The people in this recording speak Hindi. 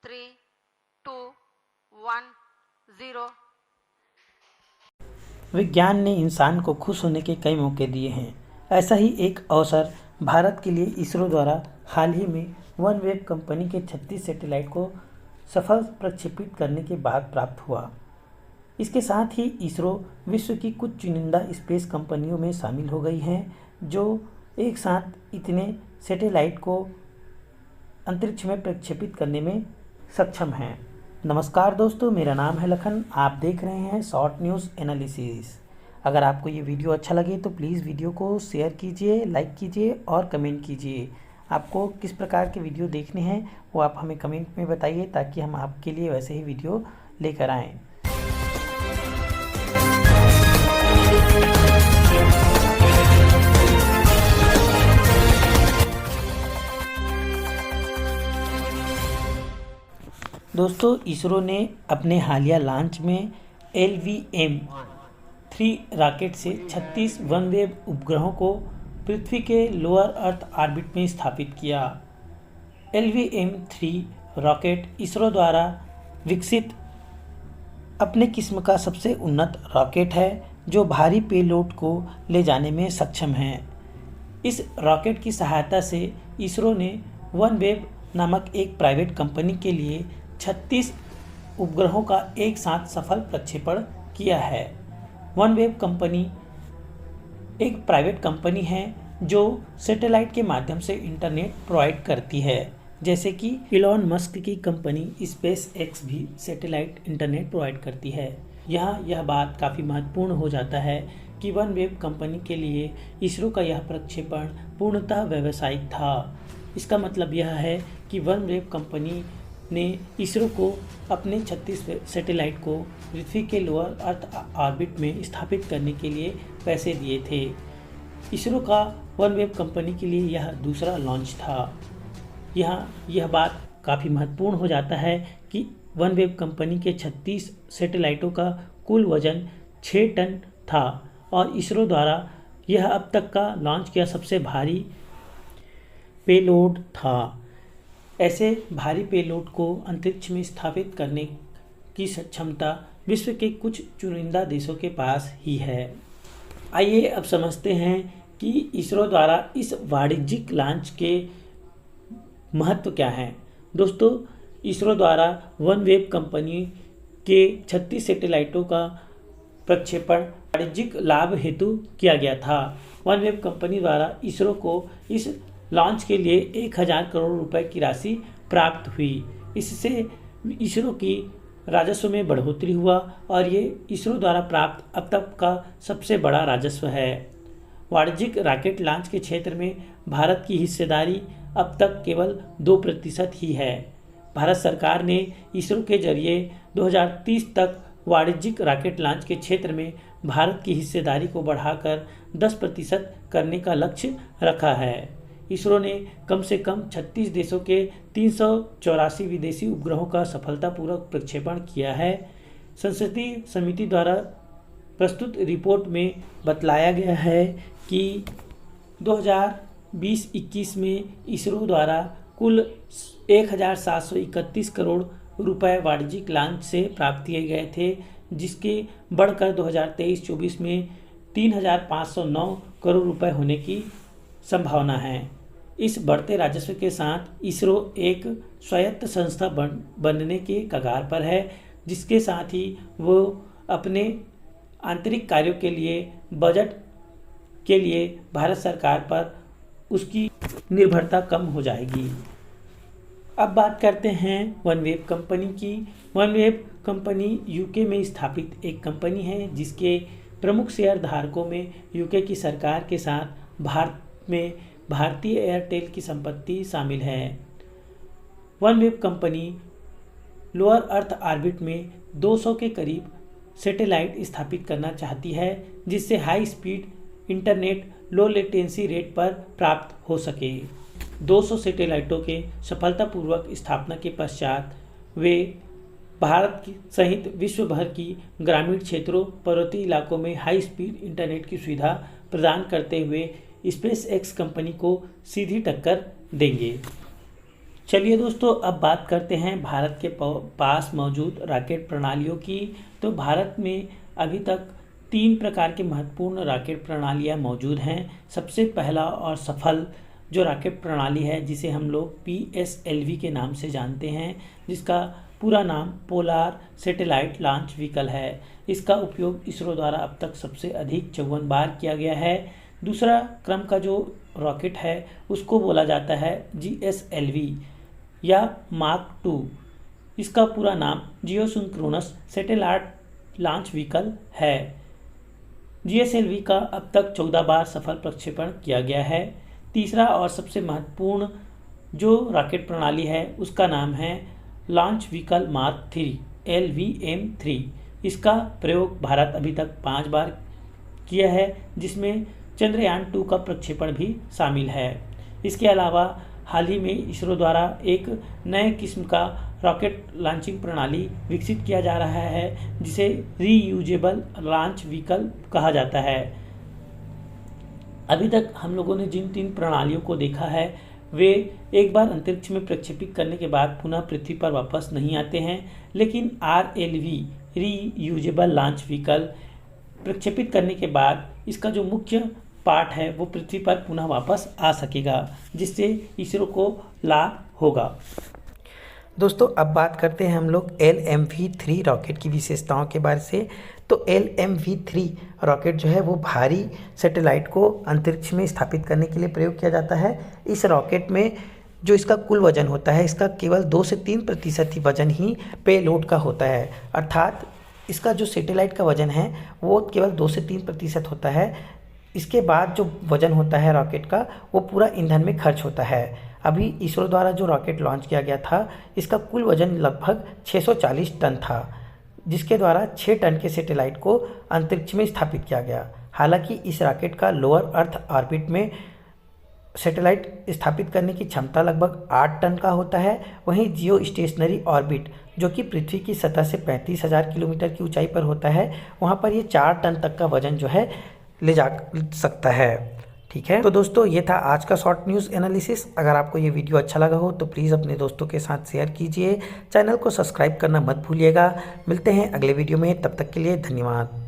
3, 2, 1, 0। विज्ञान ने इंसान को खुश होने के कई मौके दिए हैं। ऐसा ही एक अवसर भारत के लिए इसरो द्वारा हाल ही में वनवेव कंपनी के 36 सैटेलाइट को सफल प्रक्षेपित करने के बाद प्राप्त हुआ। इसके साथ ही इसरो विश्व की कुछ चुनिंदा स्पेस कंपनियों में शामिल हो गई हैं जो एक साथ इतने सैटेलाइट को अंतरिक्ष में प्रक्षेपित करने में सक्षम हैं। नमस्कार दोस्तों, मेरा नाम है लखन। आप देख रहे हैं शॉर्ट न्यूज़ एनालिसिस। अगर आपको ये वीडियो अच्छा लगे तो प्लीज़ वीडियो को शेयर कीजिए, लाइक कीजिए और कमेंट कीजिए। आपको किस प्रकार के वीडियो देखने हैं वो आप हमें कमेंट में बताइए ताकि हम आपके लिए वैसे ही वीडियो लेकर आएँ। दोस्तों, इसरो ने अपने हालिया लॉन्च में LVM-3 रॉकेट से 36 वनवेव उपग्रहों को पृथ्वी के लोअर अर्थ ऑर्बिट में स्थापित किया। LVM-3 रॉकेट इसरो द्वारा विकसित अपने किस्म का सबसे उन्नत रॉकेट है जो भारी पेलोड को ले जाने में सक्षम है। इस रॉकेट की सहायता से इसरो ने वनवेव नामक एक प्राइवेट कंपनी के लिए 36 उपग्रहों का एक साथ सफल प्रक्षेपण किया है। वनवेव कंपनी एक प्राइवेट कंपनी है जो सैटेलाइट के माध्यम से इंटरनेट प्रोवाइड करती है, जैसे कि इलॉन मस्क की कंपनी स्पेस एक्स भी सैटेलाइट इंटरनेट प्रोवाइड करती है। यहाँ यह बात काफ़ी महत्वपूर्ण हो जाता है कि वनवेव कंपनी के लिए इसरो का यह प्रक्षेपण पूर्णतः व्यावसायिक था। इसका मतलब यह है कि वनवेव कंपनी ने इसरो को अपने 36 सैटेलाइट को पृथ्वी के लोअर अर्थ ऑर्बिट में स्थापित करने के लिए पैसे दिए थे। इसरो का वनवेव कंपनी के लिए यह दूसरा लॉन्च था। यहाँ यह बात काफ़ी महत्वपूर्ण हो जाता है कि वनवेव कंपनी के 36 सैटेलाइटों का कुल वजन 6 टन था और इसरो द्वारा यह अब तक का लॉन्च किया सबसे भारी पेलोड था। ऐसे भारी पेलोड को अंतरिक्ष में स्थापित करने की क्षमता विश्व के कुछ चुनिंदा देशों के पास ही है। आइए अब समझते हैं कि इसरो द्वारा इस वाणिज्यिक लॉन्च के महत्व क्या हैं। दोस्तों, इसरो द्वारा वनवेव कंपनी के 36 सैटेलाइटों का प्रक्षेपण वाणिज्यिक लाभ हेतु किया गया था। वनवेव कंपनी द्वारा इसरो को इस लॉन्च के लिए 1000 करोड़ रुपए की राशि प्राप्त हुई। इससे इसरो की राजस्व में बढ़ोतरी हुआ और ये इसरो द्वारा प्राप्त अब तक का सबसे बड़ा राजस्व है। वाणिज्यिक रॉकेट लॉन्च के क्षेत्र में भारत की हिस्सेदारी अब तक केवल 2% ही है। भारत सरकार ने इसरो के जरिए 2030 तक वाणिज्यिक रॉकेट लॉन्च के क्षेत्र में भारत की हिस्सेदारी को बढ़ाकर 10% करने का लक्ष्य रखा है। इसरो ने कम से कम 36 देशों के 384 विदेशी उपग्रहों का सफलतापूर्वक प्रक्षेपण किया है। संसदीय समिति द्वारा प्रस्तुत रिपोर्ट में बतलाया गया है कि 2020-21 में इसरो द्वारा कुल 1731 करोड़ रुपए वाणिज्यिक लॉन्च से प्राप्त किए गए थे, जिसके बढ़कर 2023-24 में 3509 करोड़ रुपए होने की संभावना है। इस बढ़ते राजस्व के साथ इसरो एक स्वायत्त संस्था बनने के कगार पर है, जिसके साथ ही वो अपने आंतरिक कार्यों के लिए बजट के लिए भारत सरकार पर उसकी निर्भरता कम हो जाएगी। अब बात करते हैं वनवेव कंपनी की। वनवेव कंपनी यूके में स्थापित एक कंपनी है जिसके प्रमुख शेयर धारकों में यूके की सरकार के साथ भारत में भारतीय एयरटेल की संपत्ति शामिल है। वनवेव कंपनी लोअर अर्थ ऑर्बिट में 200 के करीब सैटेलाइट स्थापित करना चाहती है, जिससे high speed internet low latency rate पर प्राप्त हो सके। 200 सैटेलाइटों के सफलतापूर्वक स्थापना के पश्चात वे भारत सहित विश्व भर की ग्रामीण क्षेत्रों, पर्वतीय इलाकों में हाई स्पीड इंटरनेट की सुविधा प्रदान करते हुए स्पेस एक्स कंपनी को सीधी टक्कर देंगे। चलिए दोस्तों, अब बात करते हैं भारत के पास मौजूद रॉकेट प्रणालियों की। तो भारत में अभी तक 3 प्रकार की महत्वपूर्ण रॉकेट प्रणालियां मौजूद हैं। सबसे पहला और सफल जो रॉकेट प्रणाली है, जिसे हम लोग PSLV के नाम से जानते हैं, जिसका पूरा नाम पोलार सैटेलाइट लॉन्च व्हीकल है। इसका उपयोग इसरो द्वारा अब तक सबसे अधिक 54 बार किया गया है। दूसरा क्रम का जो रॉकेट है उसको बोला जाता है GSLV या मार्क 2। इसका पूरा नाम जियोसिंक्रोनस सैटेलाइट लॉन्च व्हीकल है। GSLV का अब तक 14 बार सफल प्रक्षेपण किया गया है। तीसरा और सबसे महत्वपूर्ण जो रॉकेट प्रणाली है उसका नाम है लॉन्च व्हीकल मार्क 3 LVM-3। इसका प्रयोग भारत अभी तक 5 बार किया है, जिसमें चंद्रयान 2 का प्रक्षेपण भी शामिल है। इसके अलावा हाल ही में इसरो द्वारा एक नए किस्म का रॉकेट लॉन्चिंग प्रणाली विकसित किया जा रहा है, जिसे रीयूजेबल लॉन्च व्हीकल कहा जाता है। अभी तक हम लोगों ने जिन 3 प्रणालियों को देखा है वे एक बार अंतरिक्ष में प्रक्षेपित करने के बाद पुनः पृथ्वी पर वापस नहीं आते हैं, लेकिन RLV रीयूजेबल लॉन्च व्हीकल प्रक्षेपित करने के बाद इसका जो मुख्य पार्ट है वो पृथ्वी पर पुनः वापस आ सकेगा, जिससे इसरो को लाभ होगा। दोस्तों, अब बात करते हैं हम लोग LMV-3 रॉकेट की विशेषताओं के बारे से। तो LMV-3 रॉकेट जो है वो भारी सैटेलाइट को अंतरिक्ष में स्थापित करने के लिए प्रयोग किया जाता है। इस रॉकेट में जो इसका कुल वजन होता है, इसका केवल 2 से 3% ही वजन ही पेलोड का होता है। अर्थात इसका जो सैटेलाइट का वजन है वो केवल 2 से 3% होता है। इसके बाद जो वजन होता है रॉकेट का वो पूरा ईंधन में खर्च होता है। अभी इसरो द्वारा जो रॉकेट लॉन्च किया गया था, इसका कुल वजन लगभग 640 टन था, जिसके द्वारा 6 टन के सैटेलाइट को अंतरिक्ष में स्थापित किया गया। हालांकि इस रॉकेट का लोअर अर्थ ऑर्बिट में सैटेलाइट स्थापित करने की क्षमता लगभग 8 टन का होता है। वहीं जियो स्टेशनरी ऑर्बिट, जो कि पृथ्वी की सतह से 35,000 किलोमीटर की ऊंचाई पर होता है, वहां पर ये 4 टन तक का वजन जो है ले जा सकता है। ठीक है, तो दोस्तों ये था आज का शॉर्ट न्यूज़ एनालिसिस। अगर आपको ये वीडियो अच्छा लगा हो तो प्लीज़ अपने दोस्तों के साथ शेयर कीजिए। चैनल को सब्सक्राइब करना मत भूलिएगा। मिलते हैं अगले वीडियो में, तब तक के लिए धन्यवाद।